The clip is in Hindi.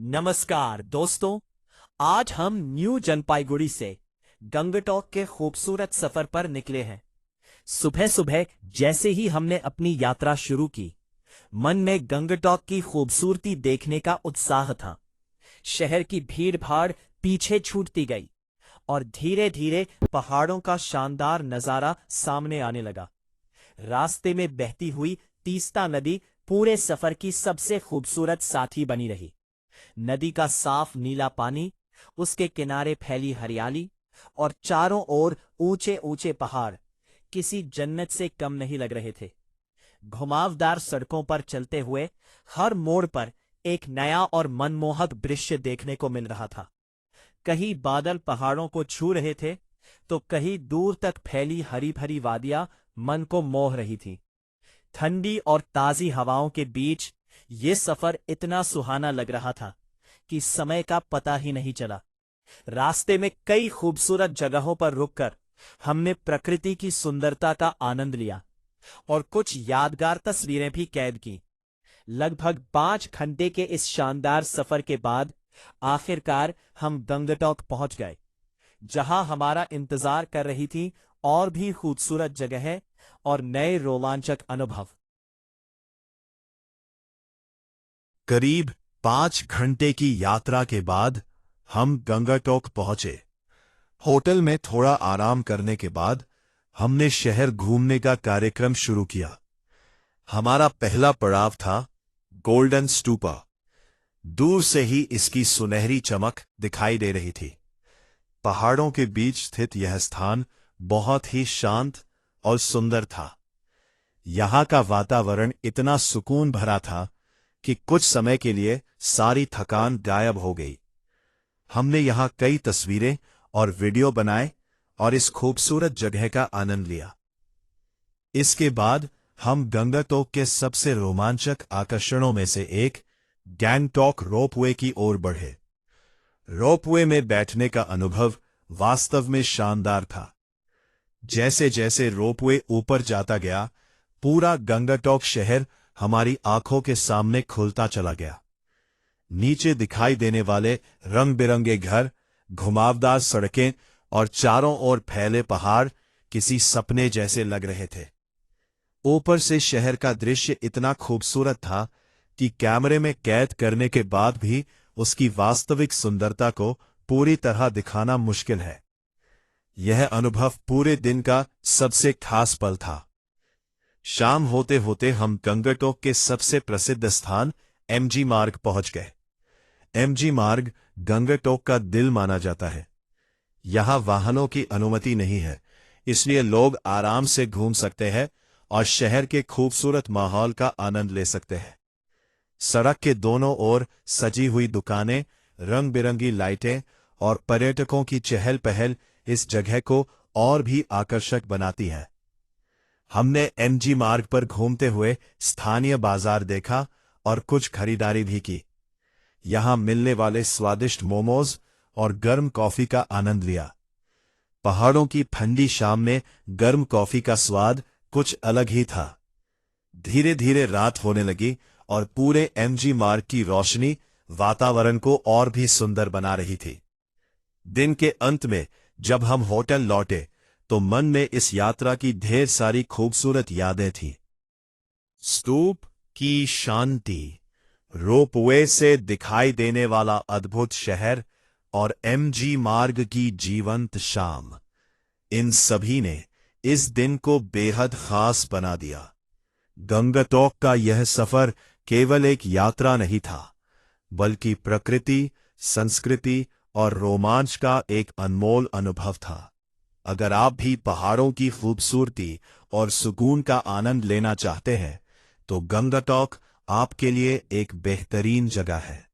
नमस्कार दोस्तों। आज हम न्यू जलपाईगुड़ी से गंगटोक के खूबसूरत सफर पर निकले हैं। सुबह सुबह जैसे ही हमने अपनी यात्रा शुरू की, मन में गंगटोक की खूबसूरती देखने का उत्साह था। शहर की भीड़ भाड़ पीछे छूटती गई और धीरे धीरे पहाड़ों का शानदार नजारा सामने आने लगा। रास्ते में बहती हुई तीस्ता नदी पूरे सफर की सबसे खूबसूरत साथी बनी रही। नदी का साफ नीला पानी, उसके किनारे फैली हरियाली और चारों ओर ऊंचे ऊंचे पहाड़ किसी जन्नत से कम नहीं लग रहे थे। घुमावदार सड़कों पर चलते हुए हर मोड़ पर एक नया और मनमोहक दृश्य देखने को मिल रहा था। कहीं बादल पहाड़ों को छू रहे थे तो कहीं दूर तक फैली हरी भरी वादियां मन को मोह रही थी। ठंडी और ताजी हवाओं के बीच ये सफर इतना सुहाना लग रहा था कि समय का पता ही नहीं चला। रास्ते में कई खूबसूरत जगहों पर रुककर हमने प्रकृति की सुंदरता का आनंद लिया और कुछ यादगार तस्वीरें भी कैद की। लगभग 5 घंटे के इस शानदार सफर के बाद आखिरकार हम गंगटोक पहुंच गए, जहां हमारा इंतजार कर रही थी और भी खूबसूरत जगहें और नए रोमांचक अनुभव। करीब 5 घंटे की यात्रा के बाद हम गंगटोक पहुंचे। होटल में थोड़ा आराम करने के बाद हमने शहर घूमने का कार्यक्रम शुरू किया। हमारा पहला पड़ाव था गोल्डन स्तूपा। दूर से ही इसकी सुनहरी चमक दिखाई दे रही थी। पहाड़ों के बीच स्थित यह स्थान बहुत ही शांत और सुंदर था। यहाँ का वातावरण इतना सुकून भरा था कि कुछ समय के लिए सारी थकान गायब हो गई। हमने यहाँ कई तस्वीरें और वीडियो बनाए और इस खूबसूरत जगह का आनंद लिया। इसके बाद हम गंगटोक के सबसे रोमांचक आकर्षणों में से एक गैंगटॉक रोपवे की ओर बढ़े। रोपवे में बैठने का अनुभव वास्तव में शानदार था। जैसे जैसे रोपवे ऊपर जाता गया, पूरा गंगटोक शहर हमारी आंखों के सामने खुलता चला गया। नीचे दिखाई देने वाले रंग बिरंगे घर, घुमावदार सड़कें और चारों ओर फैले पहाड़ किसी सपने जैसे लग रहे थे। ऊपर से शहर का दृश्य इतना खूबसूरत था कि कैमरे में कैद करने के बाद भी उसकी वास्तविक सुंदरता को पूरी तरह दिखाना मुश्किल है। यह अनुभव पूरे दिन का सबसे खास पल था। शाम होते होते हम गंगटोक के सबसे प्रसिद्ध स्थान एमजी मार्ग पहुंच गए। एमजी मार्ग गंगटोक का दिल माना जाता है। यहां वाहनों की अनुमति नहीं है, इसलिए लोग आराम से घूम सकते हैं और शहर के खूबसूरत माहौल का आनंद ले सकते हैं। सड़क के दोनों ओर सजी हुई दुकानें, रंग बिरंगी लाइटें और पर्यटकों की चहल पहल इस जगह को और भी आकर्षक बनाती है। हमने एमजी मार्ग पर घूमते हुए स्थानीय बाजार देखा और कुछ खरीदारी भी की। यहां मिलने वाले स्वादिष्ट मोमोज और गर्म कॉफी का आनंद लिया। पहाड़ों की ठंडी शाम में गर्म कॉफी का स्वाद कुछ अलग ही था। धीरे धीरे रात होने लगी और पूरे एमजी मार्ग की रोशनी वातावरण को और भी सुंदर बना रही थी। दिन के अंत में जब हम होटल लौटे तो मन में इस यात्रा की ढेर सारी खूबसूरत यादें थीं। स्तूप की शांति, रोपवे से दिखाई देने वाला अद्भुत शहर और एमजी मार्ग की जीवंत शाम, इन सभी ने इस दिन को बेहद खास बना दिया। गंगटोक का यह सफर केवल एक यात्रा नहीं था, बल्कि प्रकृति, संस्कृति और रोमांच का एक अनमोल अनुभव था। अगर आप भी पहाड़ों की खूबसूरती और सुकून का आनंद लेना चाहते हैं, तो गंगटोक आपके लिए एक बेहतरीन जगह है।